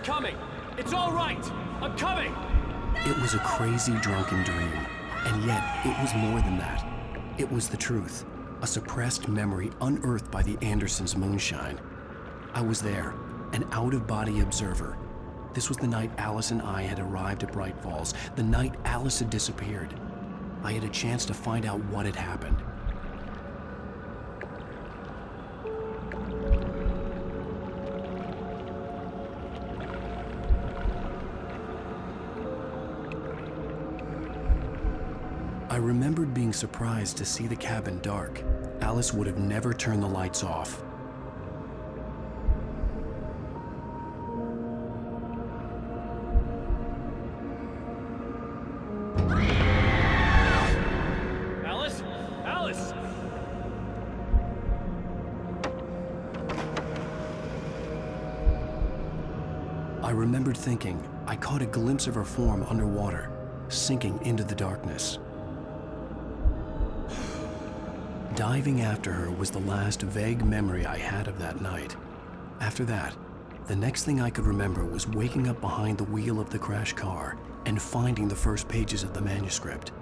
I'm coming! It's all right! I'm coming! It was a crazy, drunken dream, and yet it was more than that. It was the truth, a suppressed memory unearthed by the Andersons' moonshine. I was there, an out-of-body observer. This was the night Alice and I had arrived at Bright Falls, the night Alice had disappeared. I had a chance to find out what had happened. I remembered being surprised to see the cabin dark. Alice would have never turned the lights off. Alice? Alice! I remembered thinking I caught a glimpse of her form underwater, sinking into the darkness. Diving after her was the last vague memory I had of that night. After that, the next thing I could remember was waking up behind the wheel of the crashed car and finding the first pages of the manuscript.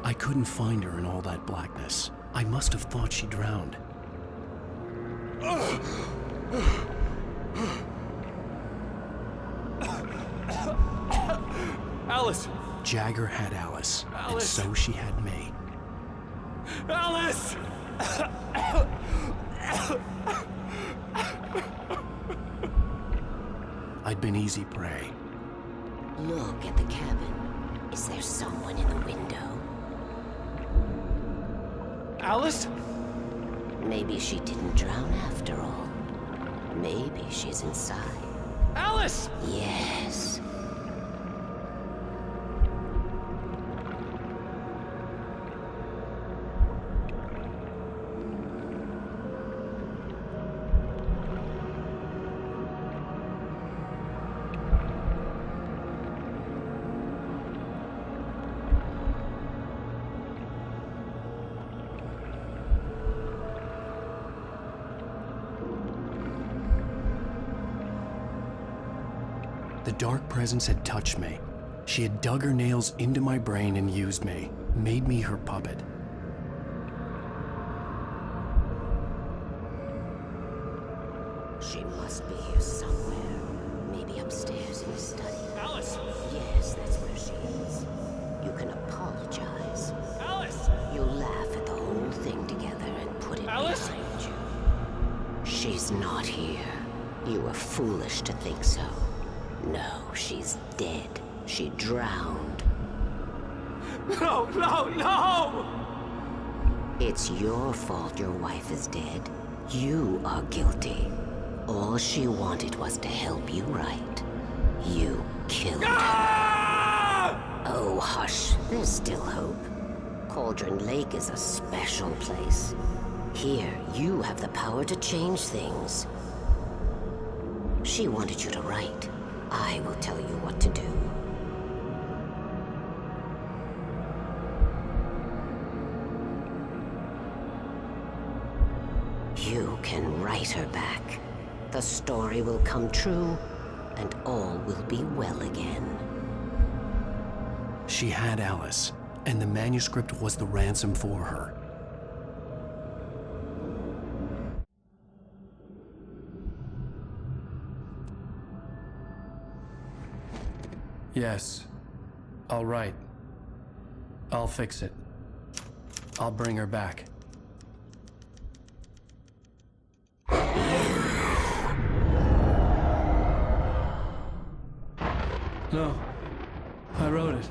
I couldn't find her in all that blackness. I must have thought she drowned. Alice! Jagger had Alice, and so she had me. Alice! I'd been easy prey. Look at the cabin. Is there someone in the window? Alice? Maybe she didn't drown after all. Maybe she's inside. Alice! Yes. The dark presence had touched me. She had dug her nails into my brain and used me, made me her puppet. She must be here somewhere. Maybe upstairs in the study. Alice! Yes, that's where she is. You can apologize. Alice! You laugh at the whole thing together and put it Alice? behind you. She's not here. You were foolish to think so. No, she's dead. She drowned. No, no, no! It's your fault your wife is dead. You are guilty. All she wanted was to help you right. You killed her. Ah! Oh, hush. There's still hope. Cauldron Lake is a special place. Here, you have the power to change things. She wanted you to write. I will tell you what to do. You can write her back. The story will come true, and all will be well again. She had Alice, and the manuscript was the ransom for her. Yes, I'll write. I'll fix it. I'll bring her back. No, I wrote it.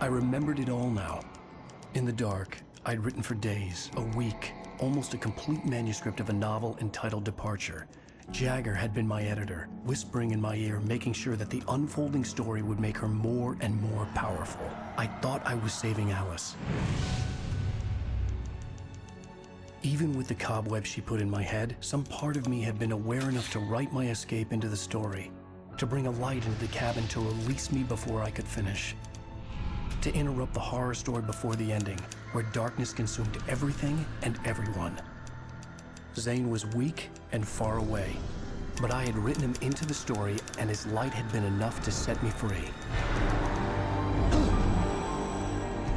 I remembered it all now. In the dark, I'd written for days, a week, almost a complete manuscript of a novel entitled Departure. Jagger had been my editor, whispering in my ear, making sure that the unfolding story would make her more and more powerful. I thought I was saving Alice. Even with the cobwebs she put in my head, some part of me had been aware enough to write my escape into the story, to bring a light into the cabin to release me before I could finish, to interrupt the horror story before the ending, where darkness consumed everything and everyone. Zane was weak and far away, but I had written him into the story, and his light had been enough to set me free.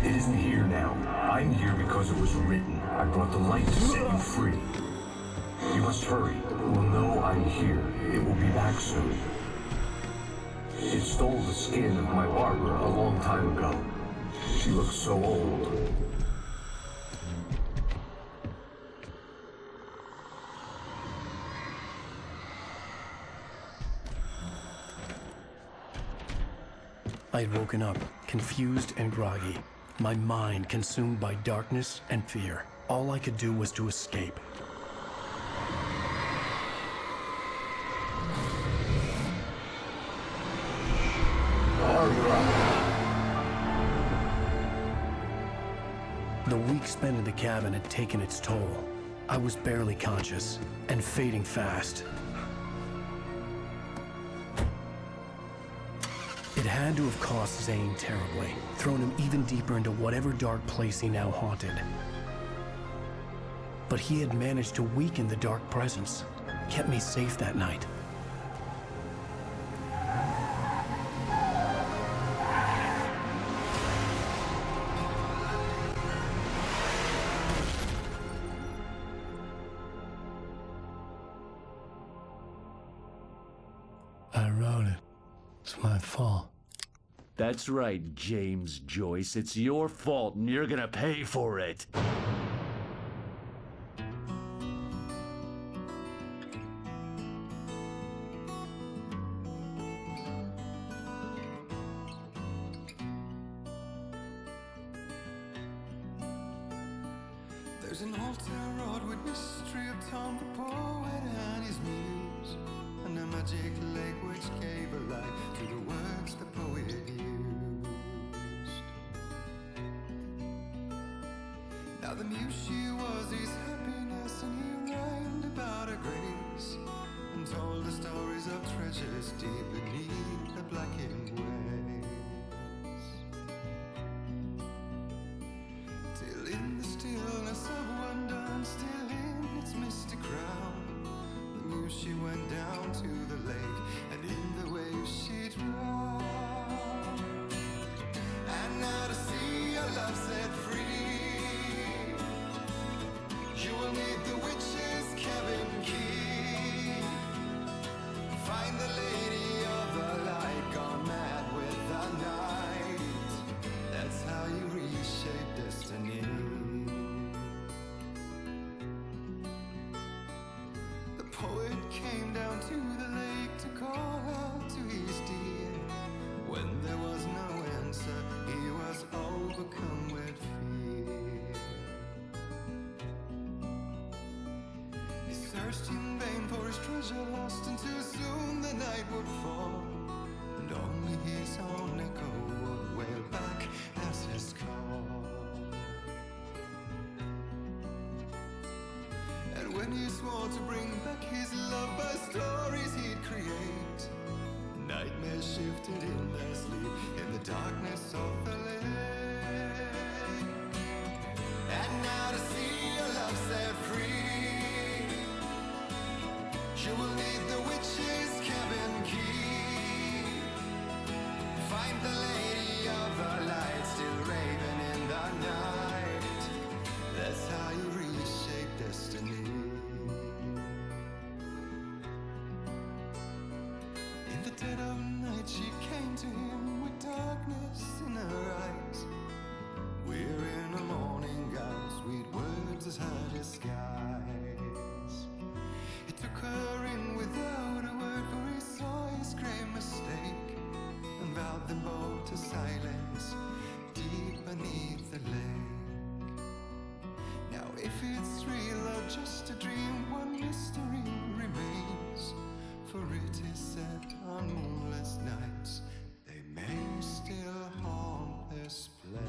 It isn't here now. I'm here because it was written. I brought the light to set you free. You must hurry. It will know I'm here. It will be back soon. It stole the skin of my Barbara a long time ago. She looks so old. I had woken up, confused and groggy, my mind consumed by darkness and fear. All I could do was to escape. The week spent in the cabin had taken its toll. I was barely conscious and fading fast. It had to have cost Zane terribly, thrown him even deeper into whatever dark place he now haunted. But he had managed to weaken the dark presence, kept me safe that night. I wrote it. It's my fault. That's right, James Joyce. It's your fault, and you're gonna pay for it. There's an old town road with mystery of Tom the poet and his muse, and a magic lake which gave a light to the words the poet used. Now the muse she was his happiness, and he rhymed about her grace, and told the stories of treasures deep beneath the blackened waves. Till in the stillness of wonder, and still in its misty crown, the muse she went down to the lake, and in the waves she drowned. And now to see your love set free, you will need the witch's cabin key. Find the lady of the light, gone mad with the night. That's how you reshape destiny. The poet came down to the lake to call out to his dear. When there was no answer, he was overcome with fear. He searched in vain for his treasure lost, and too soon the night would fall, and only his own echo would wail back as his call. And when he swore to bring back his love by stories he'd create, nightmares shifted in their sleep in the darkness of the lake. And now to see your love set free, you will need the witch's cabin key. Find the lady of the light, still raving in the night. That's how you reshape destiny. In the dead of night she came to him with darkness in her eyes. We're in a morning gown, sweet words as hard as skies. He took her in without a word, for he saw his grave mistake, and vowed them both to silence deep beneath the lake. Now if it's real or just a dream, one mystery remains, for it is said on moonless nights they may still haunt this place.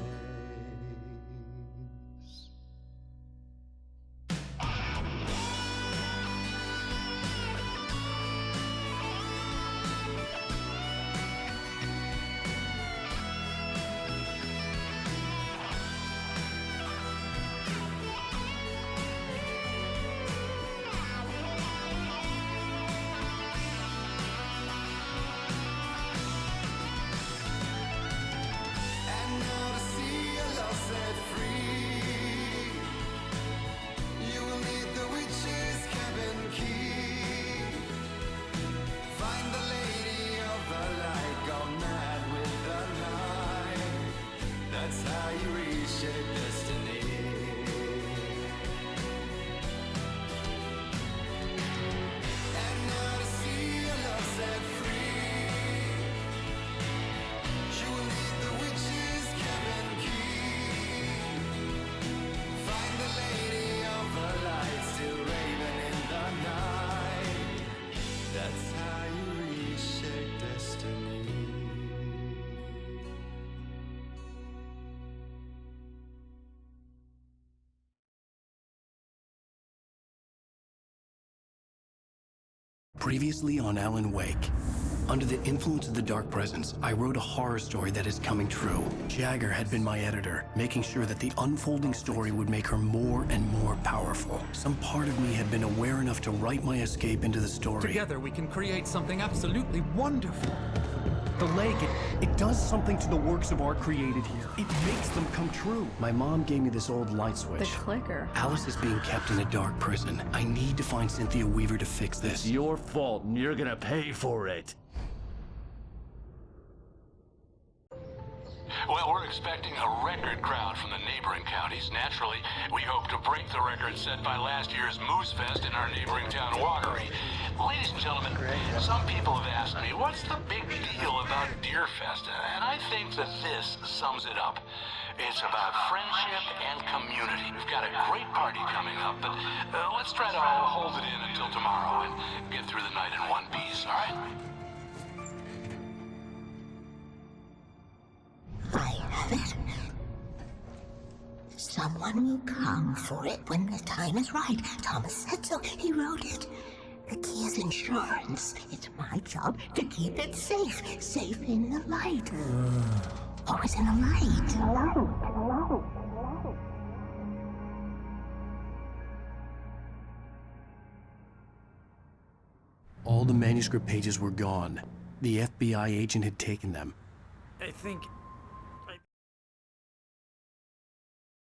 Previously on Alan Wake. Under the influence of the dark presence, I wrote a horror story that is coming true. Jagger had been my editor, making sure that the unfolding story would make her more and more powerful. Some part of me had been aware enough to write my escape into the story. Together we can create something absolutely wonderful. The lake, it does something to the works of art created here. It makes them come true. My mom gave me this old light switch. The clicker. Alice is being kept in a dark prison. I need to find Cynthia Weaver to fix this. It's your fault, and you're gonna pay for it. Well, we're expecting a record crowd from the neighboring counties. Naturally, we hope to break the record set by last year's Moose Fest in our neighboring town, Watery. Ladies and gentlemen, some people have asked me, what's the big deal about Deer Fest? And I think that this sums it up. It's about friendship and community. We've got a great party coming up, but let's try to hold it in until tomorrow and get through the night in one piece, all right? I have it. Someone will come for it when the time is right. Thomas said so. He wrote it. The key is insurance. It's my job to keep it safe. Safe in the light. Always in the light. All the manuscript pages were gone. The FBI agent had taken them. I think